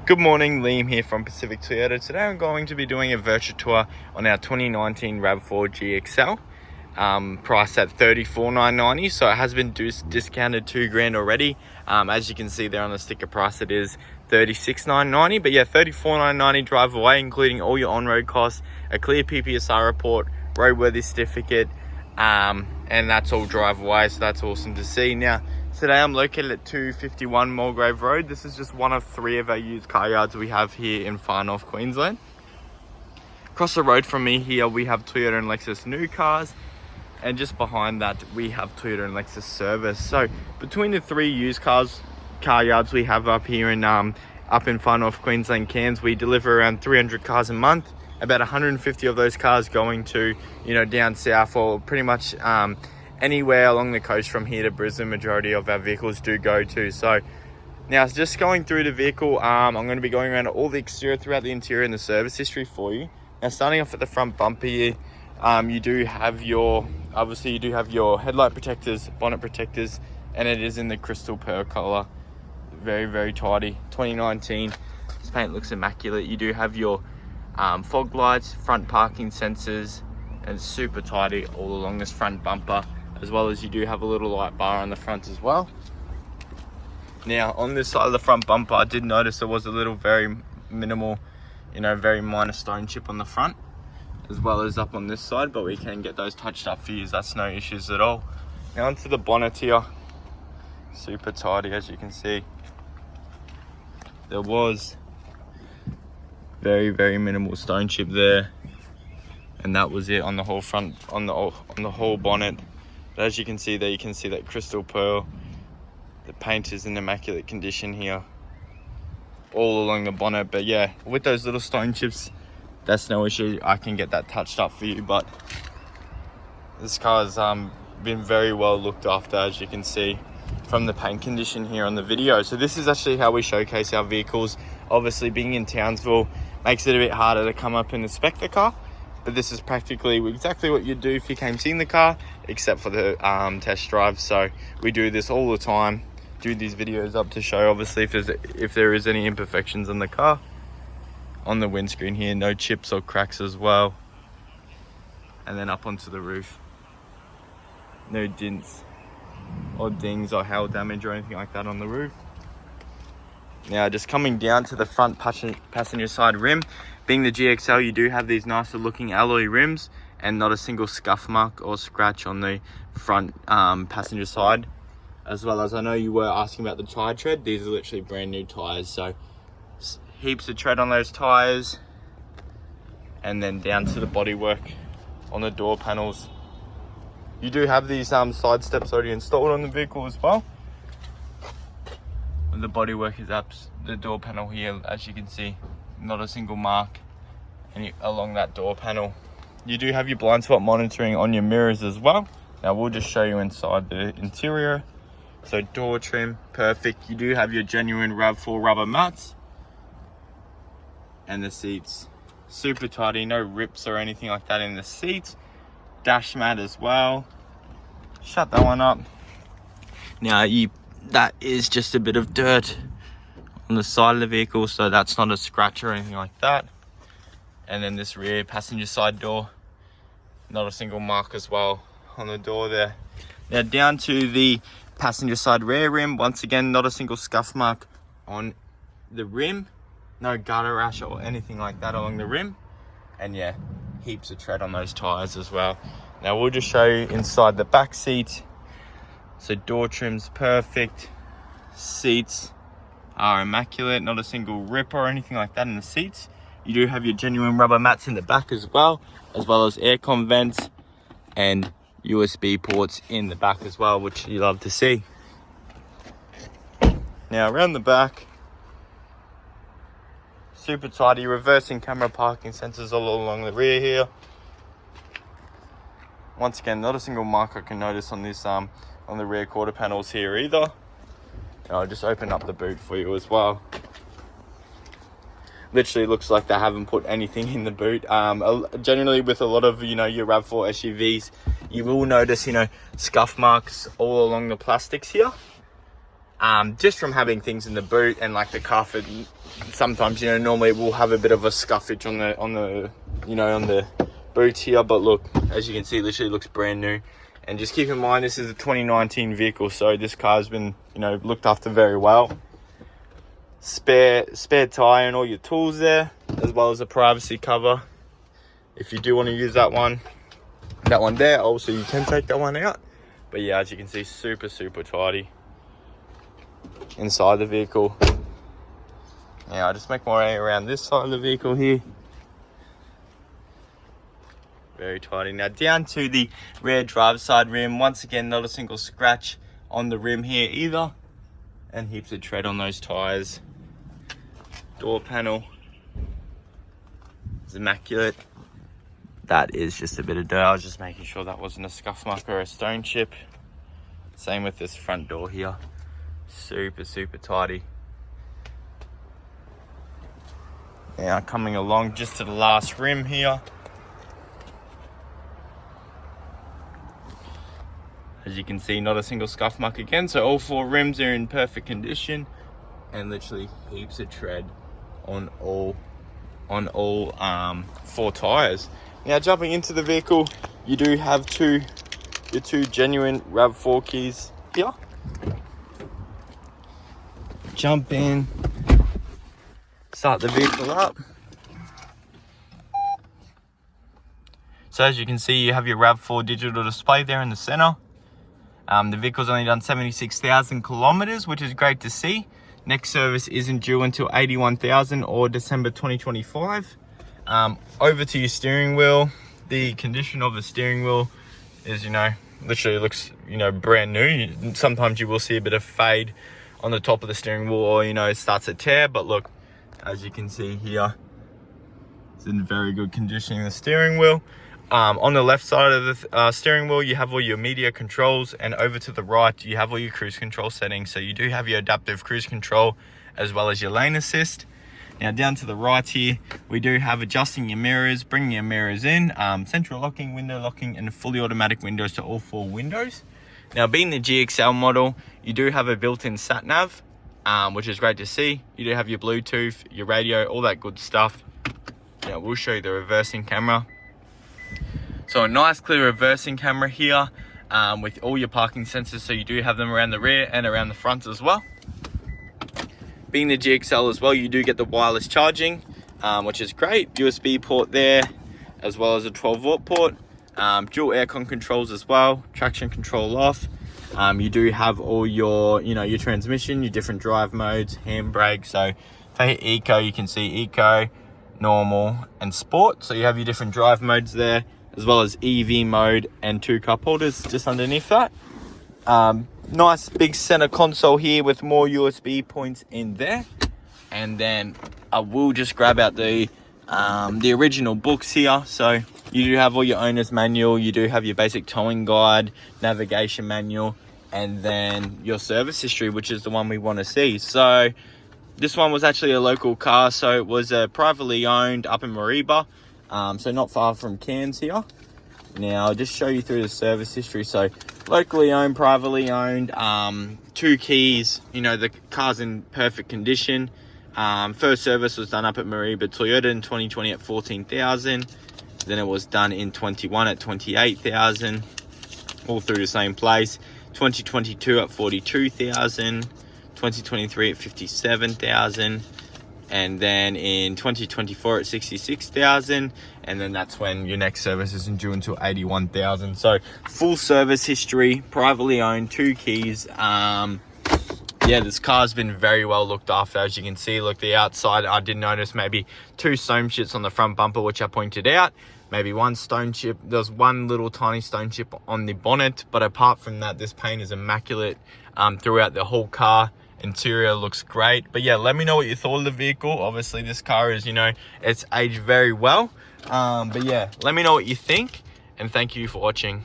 Good morning, Liam here from Pacific Toyota. Today I'm going to be doing a virtual tour on our 2019 RAV4 GXL, priced at $34,990. So it has been discounted $2,000 already. As you can see there on the sticker price, it is $36,990. But yeah, $34,990 drive away, including all your on-road costs, a clear PPSR report, roadworthy certificate, and that's all drive away. So that's awesome to see. Now, today I'm located at 251 Mulgrave Rd. This is just one of 3 of our used car yards we have here in far north Queensland. Across the road from me here we have Toyota and Lexus new cars, and just behind that we have Toyota and Lexus service. So between the 3 used car yards we have up here in far north Queensland, Cairns, we deliver around 300 cars a month. About 150 of those cars going to down south, or pretty much anywhere along the coast from here to Brisbane. Majority of our vehicles do go to. So now, just going through the vehicle, I'm going to be going around all the exterior, throughout the interior, and the service history for you. Now, starting off at the front bumper here, you do have your headlight protectors, bonnet protectors, and it is in the crystal pearl color. Very, very tidy. 2019. This paint looks immaculate. You do have your fog lights, front parking sensors, and it's super tidy all along this front bumper, as well as you do have a little light bar on the front as well. Now, on this side of the front bumper, I did notice there was a little very minimal, very minor stone chip on the front, as well as up on this side, but we can get those touched up for you. That's no issues at all. Now onto the bonnet here. Super tidy, as you can see. There was very, very minimal stone chip there, and that was it on the whole front, on the whole bonnet. But as you can see there, you can see that crystal pearl. The paint is in immaculate condition here all along the bonnet. But yeah, with those little stone chips, that's no issue. I can get that touched up for you. But this car's been very well looked after, as you can see from the paint condition here on the video. So this is actually how we showcase our vehicles. Obviously, being in Townsville makes it a bit harder to come up and inspect the car, but this is practically exactly what you'd do if you came seeing the car, except for the test drive. So we do this all the time, do these videos up to show, obviously, if there is any imperfections on the car. On the windscreen here, no chips or cracks as well. And then up onto the roof, no dents or dings or hail damage or anything like that on the roof. Now, just coming down to the front passenger side rim, being the GXL, you do have these nicer looking alloy rims and not a single scuff mark or scratch on the front passenger side. As well as, I know you were asking about the tire tread, these are literally brand new tires, so heaps of tread on those tires. And then down to the bodywork on the door panels. You do have these side steps already installed on the vehicle as well. The bodywork is up the door panel here, as you can see, not a single mark along that door panel. You do have your blind spot monitoring on your mirrors as well. Now we'll just show you inside the interior. So door trim, perfect. You do have your genuine RAV4 rubber mats, and the seats super tidy, no rips or anything like that in the seats. Dash mat as well. Shut that one up. Now that is just a bit of dirt on the side of the vehicle, so that's not a scratch or anything like that. And then this rear passenger side door, not a single mark as well on the door there. Now down to the passenger side rear rim, once again, not a single scuff mark on the rim, no gutter rash or anything like that along the rim. And yeah, heaps of tread on those tires as well. Now we'll just show you inside the back seat. So door trim's perfect, seats are immaculate, not a single rip or anything like that in the seats. You do have your genuine rubber mats in the back as well as aircon vents and USB ports in the back as well, which you love to see. Now around the back, super tidy, reversing camera parking sensors all along the rear here. Once again, not a single mark I can notice on this on the rear quarter panels here either. And I'll just open up the boot for you as well. Literally looks like they haven't put anything in the boot. Generally with a lot of your RAV4 SUVs, you will notice scuff marks all along the plastics here. just from having things in the boot and like the cuff. And sometimes, you know, normally we'll have a bit of a scuffage on the boot here, but look, as you can see, literally looks brand new. And just keep in mind, this is a 2019 vehicle, so this car's been, you know, looked after very well. Spare tire and all your tools there, as well as a privacy cover if you do want to use that one there. Also, you can take that one out, but yeah, as you can see, super tidy inside the vehicle. Now I'll just make my way around this side of the vehicle here. Very tidy. Now down to the rear driver's side rim. Once again, not a single scratch on the rim here either, and heaps of tread on those tires. Door panel is immaculate. That is just a bit of dirt. I was just making sure that wasn't a scuff mark or a stone chip. Same with this front door here. Super tidy. Now coming along just to the last rim here. As you can see, not a single scuff mark again, so all 4 rims are in perfect condition, and literally heaps of tread on all 4 tires. Now jumping into the vehicle, you do have your two genuine RAV4 keys here. Jump in, start the vehicle up. So as you can see, you have your RAV4 digital display there in the center. The vehicle's only done 76,000 kilometers, which is great to see. Next service isn't due until 81,000 or December 2025. Over to your steering wheel. The condition of the steering wheel is, you know, literally looks, you know, brand new. Sometimes you will see a bit of fade on the top of the steering wheel, or, you know, it starts to tear, but look, as you can see here, it's in very good condition, the steering wheel. On the left side of the steering wheel, you have all your media controls, and over to the right, you have all your cruise control settings. So you do have your adaptive cruise control as well as your lane assist. Now down to the right here, we do have adjusting your mirrors, bringing your mirrors in, central locking, window locking, and fully automatic windows to all 4 windows. Now being the GXL model, you do have a built-in sat nav, which is great to see. You do have your Bluetooth, your radio, all that good stuff. Now we'll show you the reversing camera. So a nice clear reversing camera here, with all your parking sensors, so you do have them around the rear and around the front as well. Being the GXL as well, you do get the wireless charging, which is great. USB port there, as well as a 12-volt port. Dual aircon controls as well, traction control off. You do have all your, you know, your transmission, your different drive modes, handbrake. So for eco, you can see eco, normal, and sport. So you have your different drive modes there, as well as EV mode and 2 cup holders just underneath that. Nice big center console here with more USB points in there. And then I will just grab out the original books here. So you do have all your owner's manual, you do have your basic towing guide, navigation manual, and then your service history, which is the one we want to see. So this one was actually a local car, so it was privately owned up in Mariba. So not far from Cairns here. Now I'll just show you through the service history. So locally owned, privately owned, 2 keys, you know, the car's in perfect condition. First service was done up at Mariba Toyota in 2020 at 14,000. Then it was done in 21 at 28,000, all through the same place. 2022 at 42,000, 2023 at 57,000. And then in 2024 at 66,000, and then that's when your next service isn't due until 81,000. So full service history, privately owned, 2 keys. Yeah, this car's been very well looked after. As you can see, look, the outside, I did notice maybe 2 stone chips on the front bumper, which I pointed out. Maybe 1 stone chip. There's 1 little tiny stone chip on the bonnet, but apart from that, this paint is immaculate throughout the whole car. Interior looks great. But yeah, let me know what you thought of the vehicle. Obviously this car is, you know, it's aged very well, but yeah, let me know what you think, and thank you for watching.